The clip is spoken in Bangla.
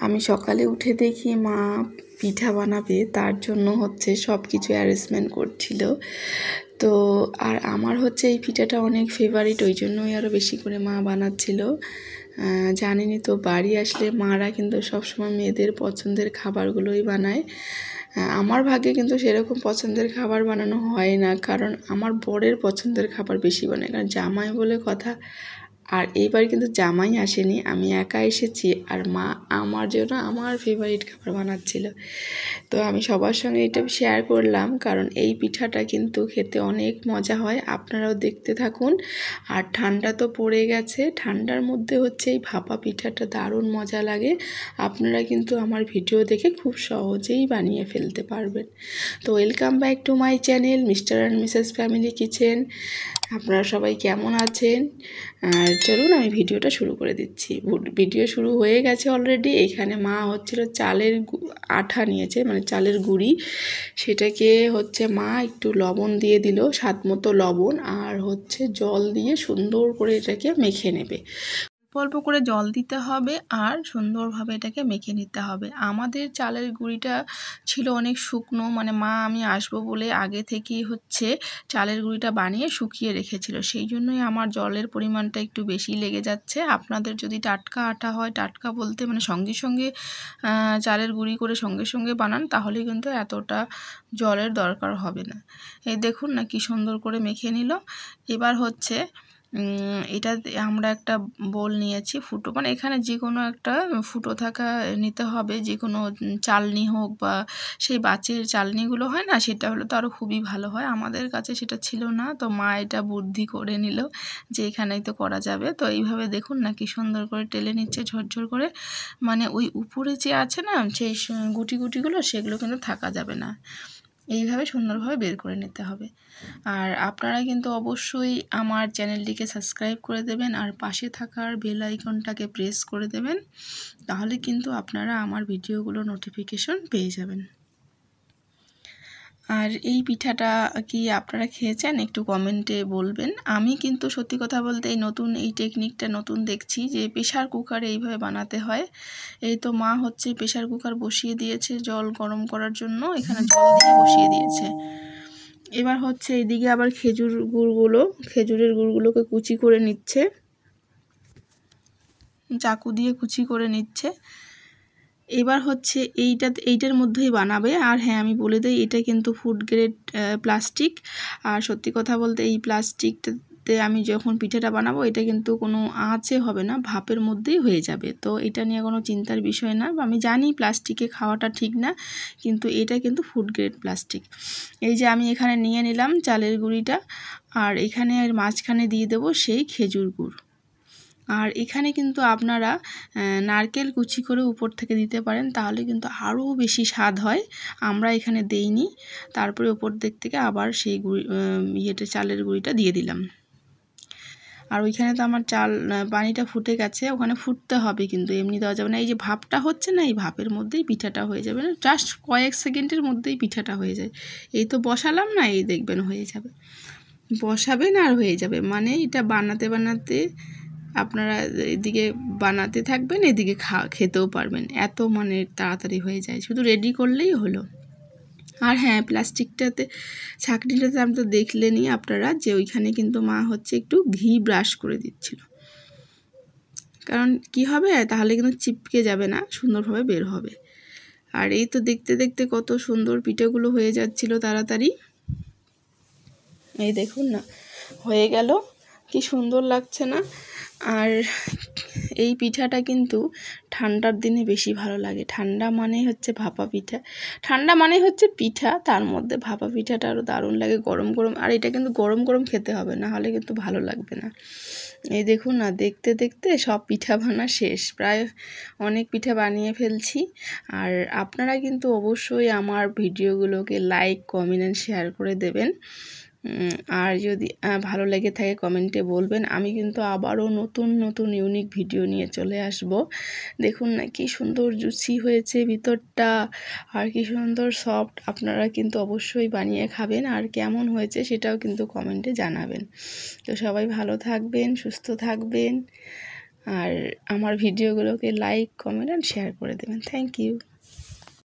আমি সকালে উঠে দেখি মা পিঠা বানাবে, তার জন্য সব কিছু অ্যারেঞ্জমেন্ট করছিল। তো আর আমার এই পিঠাটা অনেক ফেভারিট, ওই জন্যই আরও বেশি করে মা বানাচ্ছিল। জানেনই তো, বাড়ি আসলে মারা কিন্তু সবসময় মেয়েদের পছন্দের খাবারগুলোই বানায়। আমার ভাগ্যে কিন্তু সেরকম পছন্দের খাবার বানানো হয় না, কারণ আমার বরের পছন্দের খাবার বেশি বানায়, কারণ জামাই বলে কথা। আর এইবার কিন্তু জামাই আসেনি, আমি একা এসেছি, আর মা আমার জন্য আমার ফেভারিট খাবার বানাচ্ছিল। তো আমি সবার সঙ্গে এটা শেয়ার করলাম, কারণ এই পিঠাটা কিন্তু খেতে অনেক মজা হয়। আপনারাও দেখতে থাকুন। আর ঠান্ডা তো পড়ে গেছে, ঠান্ডার মধ্যে এই ভাপা পিঠাটা দারুণ মজা লাগে। আপনারা কিন্তু আমার ভিডিও দেখে খুব সহজেই বানিয়ে ফেলতে পারবেন। তো welcome back to my channel mister and Mrs family kitchen. আপনারা সবাই কেমন আছেন? আর চলুন আমি ভিডিওটা শুরু করে দিচ্ছি। ভিডিও শুরু হয়ে গেছে অলরেডি। এখানে মা চালের আঠা নিয়েছে, মানে চালের গুঁড়ি। সেটাকে মা একটু লবণ দিয়ে দিল, স্বাদ মতো লবণ, আর জল দিয়ে সুন্দর করে এটাকে মেখে নেবে। অল্প করে জল দিতে হবে আর সুন্দরভাবে এটাকে মেখে নিতে হবে। আমাদের চালের গুঁড়িটা ছিল অনেক শুকনো, মানে মা আমি আসবো বলে আগে থেকেই চালের গুঁড়িটা বানিয়ে শুকিয়ে রেখেছিল, সেই জন্যই আমার জলের পরিমাণটা একটু বেশি লেগে যাচ্ছে। আপনাদের যদি টাটকা আটা হয়, টাটকা বলতে মানে সঙ্গে সঙ্গে চালের গুঁড়ি করে সঙ্গে সঙ্গে বানান, তাহলে কিন্তু এতটা জলের দরকার হবে না। এই দেখুন না কি সুন্দর করে মেখে নিল। এবার এটা আমরা একটা বোল নিয়েছি, ফুটো, মানে এখানে যে কোনো একটা ফুটো থাকা নিতে হবে, যে কোনো চালনি হোক বা সেই বাঁচের চালনিগুলো হয় না, সেটা হলে তো আরও খুবই ভালো হয়। আমাদের কাছে সেটা ছিল না, তো মা এটা বুদ্ধি করে নিল যে এখানেই তো করা যাবে। তো এইভাবে দেখুন না কি সুন্দর করে টেলে নিচ্ছে ঝরঝর করে, মানে ওই উপরে যে আছে না সেই গুটিগুলো, সেগুলো কিন্তু থাকা যাবে না। এইভাবে সুন্দরভাবে বের করে নিতে হবে। আর আপনারা কিন্তু অবশ্যই আমার চ্যানেলটিকে সাবস্ক্রাইব করে দেবেন, আর পাশে থাকার বেল আইকনটাকে প্রেস করে দেবেন, তাহলে কিন্তু আপনারা আমার ভিডিওগুলো নোটিফিকেশন পেয়ে যাবেন। আর এই পিঠাটা কি আপনারা খেয়েছেন একটু কমেন্টে বলবেন। আমি কিন্তু সত্যি কথা বলতে এই টেকনিকটা নতুন দেখছি, যে প্রেশার কুকারে এইভাবে বানাতে হয়। এই তো মা প্রেশার কুকার বসিয়ে দিয়েছে জল গরম করার জন্য, এখানে জল দিয়ে বসিয়ে দিয়েছে। এবার এইদিকে আবার খেজুরের গুড়গুলোকে কুচি করে নিচ্ছে, চাকু দিয়ে কুচি করে নিচ্ছে। এবার এইটার মধ্যেই বানাবে। আর হ্যাঁ, আমি বলে দিই, এটা কিন্তু ফুড গ্রেড প্লাস্টিক। আর সত্যি কথা বলতে এই প্লাস্টিকটাতে আমি যখন পিঠাটা বানাবো, এটা কিন্তু কোনো আঁচে হবে না, ভাপের মধ্যেই হয়ে যাবে। তো এটা নিয়ে কোনো চিন্তার বিষয় না। আমি জানি প্লাস্টিকে খাওয়াটা ঠিক না, কিন্তু এটা কিন্তু ফুড গ্রেড প্লাস্টিক। এই যে আমি এখানে নিয়ে নিলাম চালের গুঁড়িটা, আর এখানে মাঝখানে দিয়ে দেবো সেই খেজুর গুড়। আর এখানে কিন্তু আপনারা নারকেল কুচি করে উপর থেকে দিতে পারেন, তাহলে কিন্তু আরও বেশি স্বাদ হয়। আমরা এখানে দেইনি। তারপরে উপর দিক থেকে আবার সেই চালের গুঁড়িটা দিয়ে দিলাম। আর ওইখানে তো আমার পানিটা ফুটে গেছে, ওখানে ফুটতে হবে, কিন্তু এমনি দেওয়া যাবে না। এই যে ভাপটা হচ্ছে না, এই ভাপের মধ্যেই পিঠাটা হয়ে যাবে, না জাস্ট কয়েক সেকেন্ডের মধ্যেই পিঠাটা হয়ে যায়। এই তো বসালাম না, এই দেখবেন হয়ে যাবে। বসাবেন আর হয়ে যাবে, মানে এটা বানাতে বানাতে আপনারা এদিকে বানাতে থাকবেন, এদিকে খেতেও পারবেন, এত মানে তাড়াতাড়ি হয়ে যায়, শুধু রেডি করলেই হলো। আর হ্যাঁ, প্লাস্টিকটাতে ছাঁকনিটাতে আমি তো দেখলেনই আপনারা, যে ওইখানে কিন্তু মা একটু ঘি ব্রাশ করে দিচ্ছিল, কারণ কি হবে, তাহলে কিন্তু চিপকে যাবে না, সুন্দরভাবে বের হবে। আর এই তো দেখতে দেখতে কত সুন্দর পিঠাগুলো হয়ে যাচ্ছিল তাড়াতাড়ি। এই দেখুন না, হয়ে গেল, কি সুন্দর লাগছে না? আর এই পিঠাটা কিন্তু ঠান্ডার দিনে বেশি ভালো লাগে। ঠান্ডা মানে ভাপা পিঠা, ঠান্ডা মানে পিঠা, তার মধ্যে ভাপা পিঠাটা আরও দারুণ লাগে গরম গরম। আর এটা কিন্তু গরম গরম খেতে হবে, না হলে কিন্তু ভালো লাগবে না। এই দেখুন না, দেখতে দেখতে সব পিঠা বানা শেষ, প্রায় অনেক পিঠা বানিয়ে ফেলছি। আর আপনারা কিন্তু অবশ্যই আমার ভিডিওগুলোকে লাইক, কমেন্ট অ্যান্ড শেয়ার করে দেবেন। আর যদি ভালো লেগে থাকে কমেন্টে বলবেন। আমি কিন্তু আবারও নতুন নতুন ইউনিক ভিডিও নিয়ে চলে আসব। দেখুন না কি সুন্দর জুসি হয়েছে ভিতরটা, আর কি সুন্দর সফট। আপনারা কিন্তু অবশ্যই বানিয়ে খাবেন, আর কেমন হয়েছে সেটাও কিন্তু কমেন্টে জানাবেন। তো সবাই ভালো থাকবেন, সুস্থ থাকবেন, আর আমার ভিডিওগুলোকে লাইক কমেন্ট অ্যান্ড শেয়ার করে দেবেন। Thank you.